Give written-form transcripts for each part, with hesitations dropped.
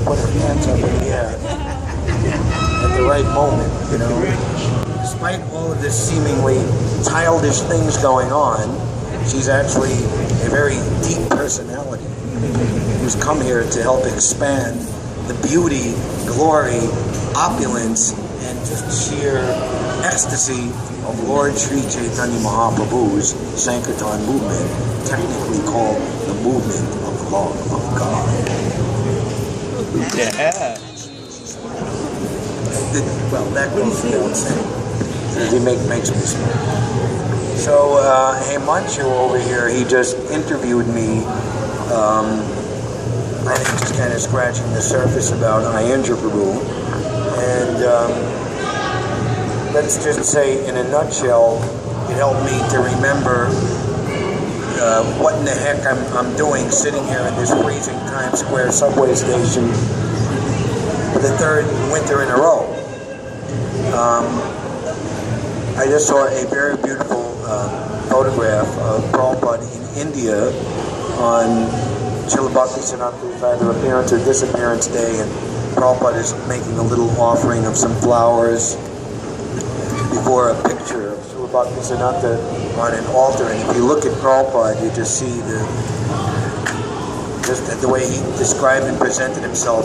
put her hands up in the air at the right moment, you know. Despite all of this seemingly childish things going on, she's actually a very deep personality who's come here to help expand the beauty, glory, opulence, and just sheer ecstasy of Lord Sri Chaitanya Mahaprabhu's Sankirtan movement, technically called the movement of love of God. Yeah. Well, that goes without saying. He makes me smile. So, Himanshu over here, he just interviewed me, I think just kind of scratching the surface about Ayendra Prabhu. And let's just say, in a nutshell, it helped me to remember what in the heck I'm doing sitting here in this freezing Times Square subway station for the third winter in a row. I just saw a very beautiful photograph of Prabhupada in India on Srila Bhakti Siddhanta's either appearance or disappearance day, and Prabhupada is making a little offering of some flowers before a picture of Srila Bhakti Siddhanta on an altar. And if you look at Prabhupada, you just see the way he described and presented himself.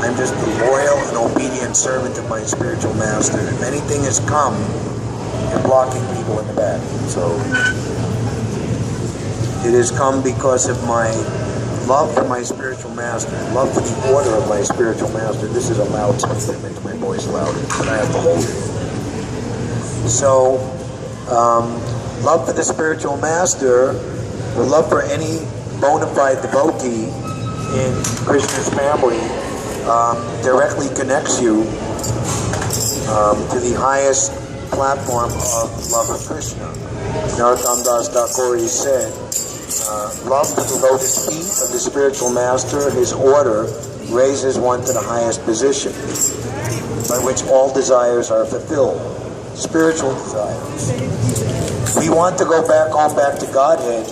I'm just a loyal and obedient servant of my spiritual master. If anything has come, you're blocking people in the back. So it has come because of my love for my spiritual master, love for the order of my spiritual master. This is a loud speaker that makes my voice louder, but I have to hold it. So, love for the spiritual master, the love for any bona fide devotee in Krishna's family directly connects you to the highest platform of love of Krishna. Narottam Das Thakore said, love for the lotus feet of the spiritual master, his order, raises one to the highest position, by which all desires are fulfilled. Spiritual desires. We want to go back to Godhead,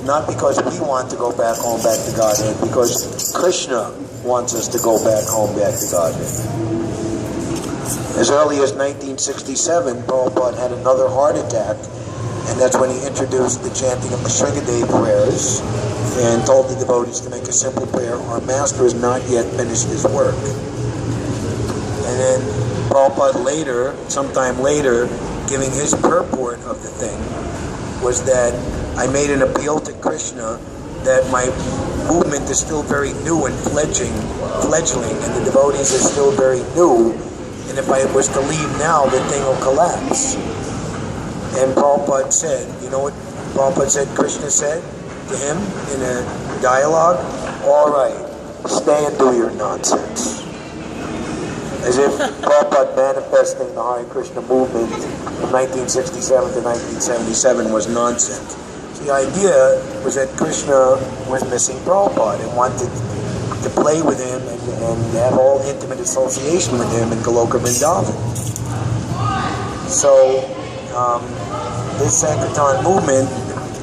not because we want to go back to Godhead, because Krishna wants us to go back to Godhead. As early as 1967, Prabhupada had another heart attack, and that's when he introduced the chanting of the Sringadev prayers and told the devotees to make a simple prayer, our master has not yet finished his work. And then Prabhupada sometime later, giving his purport of the thing, was that I made an appeal to Krishna that my movement is still very new and fledgling, and the devotees are still very new, and if I was to leave now, the thing will collapse. And Prabhupada said, you know what Prabhupada said, Krishna said to him in a dialogue? All right, stay and do your nonsense. As if Prabhupada manifesting the Hare Krishna movement from 1967 to 1977 was nonsense. So the idea was that Krishna was missing Prabhupada and wanted to play with him and have all intimate association with him in Goloka Vrindavan. So, this Sankirtan movement,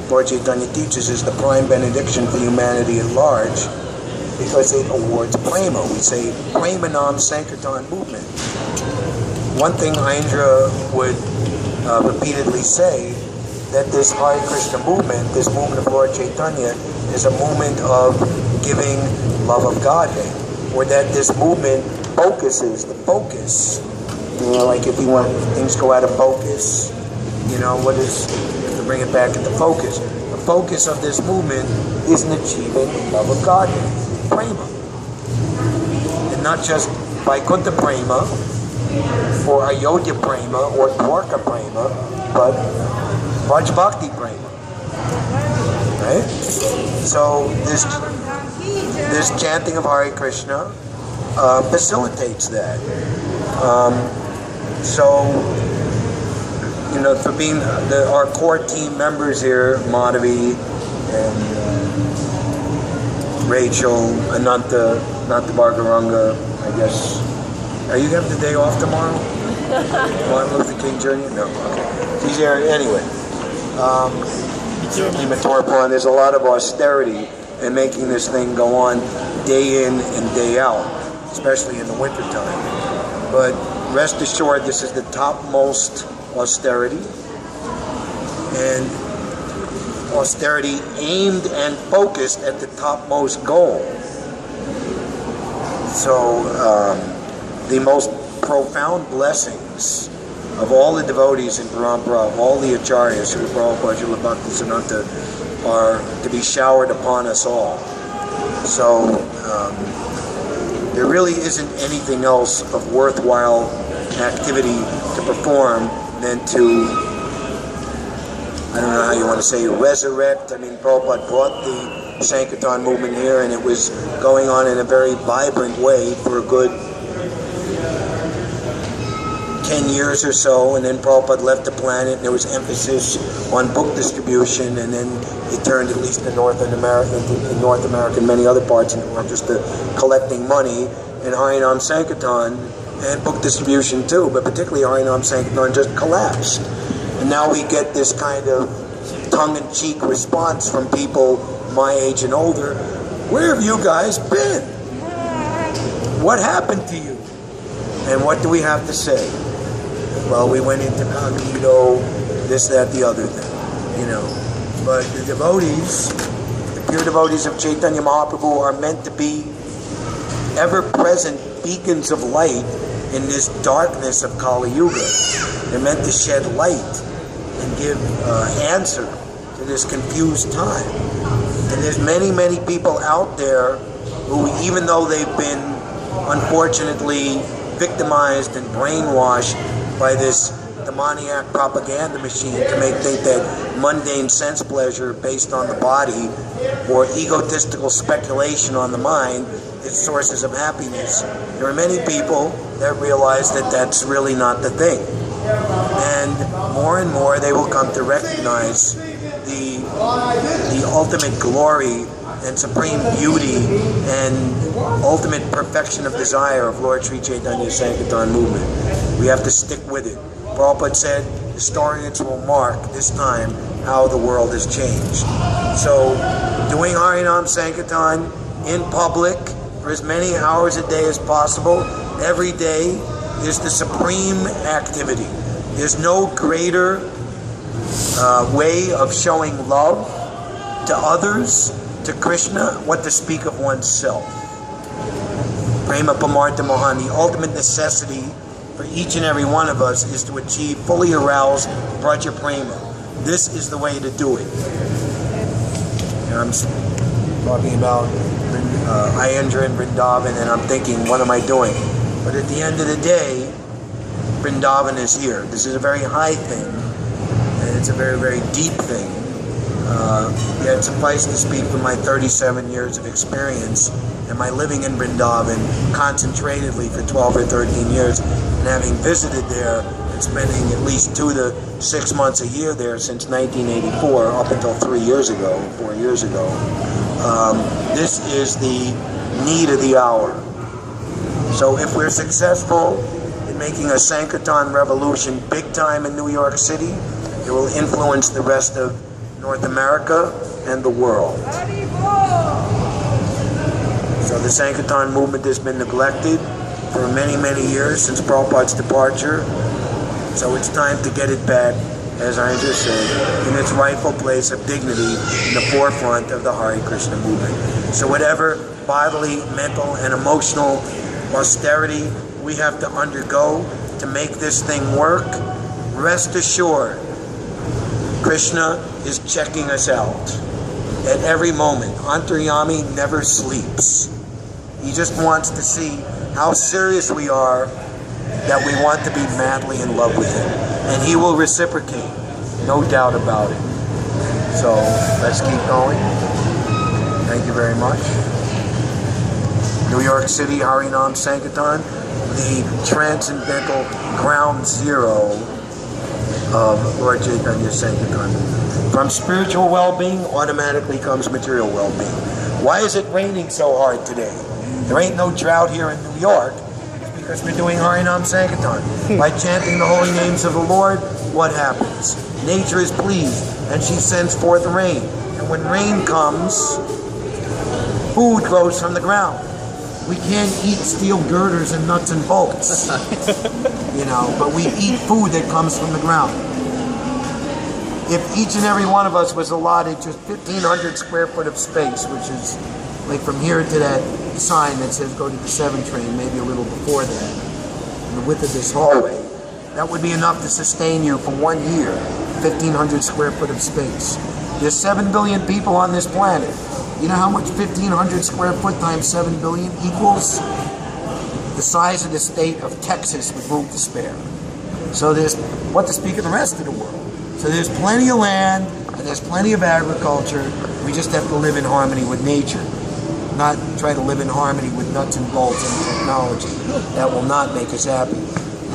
Lord Chaitanya teaches, is the prime benediction for humanity at large because it awards prema. We say Premanam Sankirtan movement. One thing Indra would repeatedly say, that this Hare Krishna movement, this movement of Lord Chaitanya, is a movement of giving love of Godhead, or that this movement focuses, the focus, you know, like if you want things go out of focus, you know, what is, to bring it back into focus. The focus of this movement is in achieving love of Godhead, prema. And not just Vaikuntha prema, or Ayodhya prema, or Dwarka prema, but Vraj Bhakti prema. Right? So this chanting of Hare Krishna facilitates that. So, you know, for being our core team members here, Madhavi and Rachel, Ananta Bhargaranga, I guess. Are you having the day off tomorrow? Martin Luther King Jr.? No, okay. He's there anyway. Matorpa, and there's a lot of austerity in making this thing go on day in and day out. especially in the wintertime. But rest assured, this is the topmost austerity, and austerity aimed and focused at the topmost goal. So the most profound blessings of all the devotees in Parampara, of all the acharyas, Srila Prabhupada, Srila Bhaktisiddhanta, are to be showered upon us all. So there really isn't anything else of worthwhile activity to perform than to, I don't know how you want to say, resurrect. I mean, Prabhupada brought the Sankirtan movement here, and it was going on in a very vibrant way for a good 10 years or so, and then Prabhupada left the planet, and there was emphasis on book distribution, and then it turned, at least in North America and many other parts, and just to collecting money, and Harinam Sankirtan, and book distribution too, but particularly Harinam Sankirtan just collapsed. And now we get this kind of tongue-in-cheek response from people my age and older. Where have you guys been? What happened to you? And what do we have to say? Well, we went into cognito, this, that, the other thing, you know. But the devotees, the pure devotees of Chaitanya Mahaprabhu, are meant to be ever-present beacons of light in this darkness of Kali Yuga. They're meant to shed light and give answer to this confused time. And there's many, many people out there who, even though they've been unfortunately victimized and brainwashed by this demoniac propaganda machine to think that mundane sense pleasure based on the body or egotistical speculation on the mind is sources of happiness. There are many people that realize that that's really not the thing. And more they will come to recognize the ultimate glory and supreme beauty and ultimate perfection of desire of Lord Sri Chaitanya's Sankirtan movement. We have to stick with it. Prabhupada said, historians will mark this time how the world has changed. So, doing Harinam Sankirtan in public for as many hours a day as possible, every day, is the supreme activity. There's no greater way of showing love to others, to Krishna, what to speak of oneself. Prema Pamartha Mohan, the ultimate necessity for each and every one of us is to achieve fully aroused Braja Prema. This is the way to do it. And I'm talking about Ayendra and Brindavan, and I'm thinking, what am I doing? But at the end of the day, Brindavan is here. This is a very high thing, and it's a very, very deep thing. Yet suffice to speak from my 37 years of experience and my living in Brindavan concentratedly for 12 or 13 years, and having visited there and spending at least 2 to 6 months a year there since 1984 up until 4 years ago. This is the need of the hour. So if we're successful in making a Sankirtan revolution big time in New York City, it will influence the rest of North America and the world. So the Sankirtan movement has been neglected for many, many years since Prabhupada's departure. So it's time to get it back, as I just said, in its rightful place of dignity in the forefront of the Hare Krishna movement. So whatever bodily, mental, and emotional austerity we have to undergo to make this thing work, rest assured, Krishna is checking us out at every moment. Antaryami never sleeps. He just wants to see how serious we are that we want to be madly in love with him. And he will reciprocate, no doubt about it. So let's keep going. Thank you very much. New York City, Harinam Sankirtan, the transcendental ground zero of Lord Chaitanya's Sankirtan. From spiritual well-being automatically comes material well-being. Why is it raining so hard today? There ain't no drought here in New York. It's because we're doing Harinam Sankirtan. By chanting the holy names of the Lord, what happens? Nature is pleased, and she sends forth rain. And when rain comes, food grows from the ground. We can't eat steel girders and nuts and bolts, you know, but we eat food that comes from the ground. If each and every one of us was allotted just 1,500 square foot of space, which is like from here to that sign that says go to the 7 train, maybe a little before that, and the width of this hallway, that would be enough to sustain you for 1 year, 1,500 square foot of space. There's 7 billion people on this planet. You know how much 1,500 square foot times 7 billion equals? The size of the state of Texas with room to spare. So there's what to speak of the rest of the world. So there's plenty of land and there's plenty of agriculture. We just have to live in harmony with nature, not try to live in harmony with nuts and bolts and technology. That will not make us happy.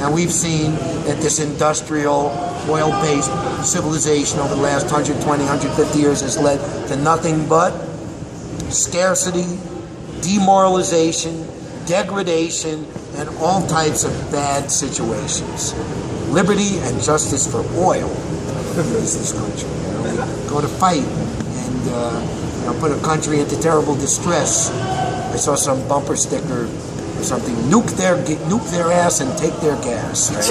And we've seen that this industrial, oil-based civilization over the last 120, 150 years has led to nothing but scarcity, demoralization, degradation, and all types of bad situations. Liberty and justice for oil is this country. You know, we go to fight and you know, put a country into terrible distress. I saw some bumper sticker or something: nuke their ass and take their gas. Right?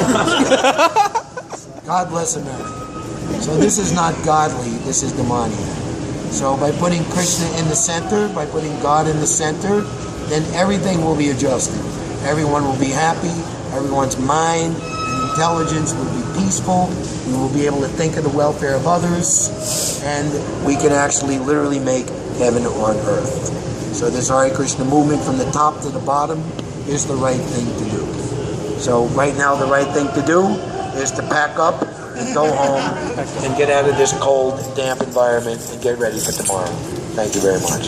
God bless America. So this is not godly. This is demoniac. So by putting Krishna in the center, by putting God in the center, then everything will be adjusted. Everyone will be happy. Everyone's mind and intelligence will be peaceful. We will be able to think of the welfare of others, and we can actually literally make heaven on earth. So this Hare Krishna movement from the top to the bottom is the right thing to do. So right now the right thing to do is to pack up and go home and get out of this cold, damp environment and get ready for tomorrow. Thank you very much.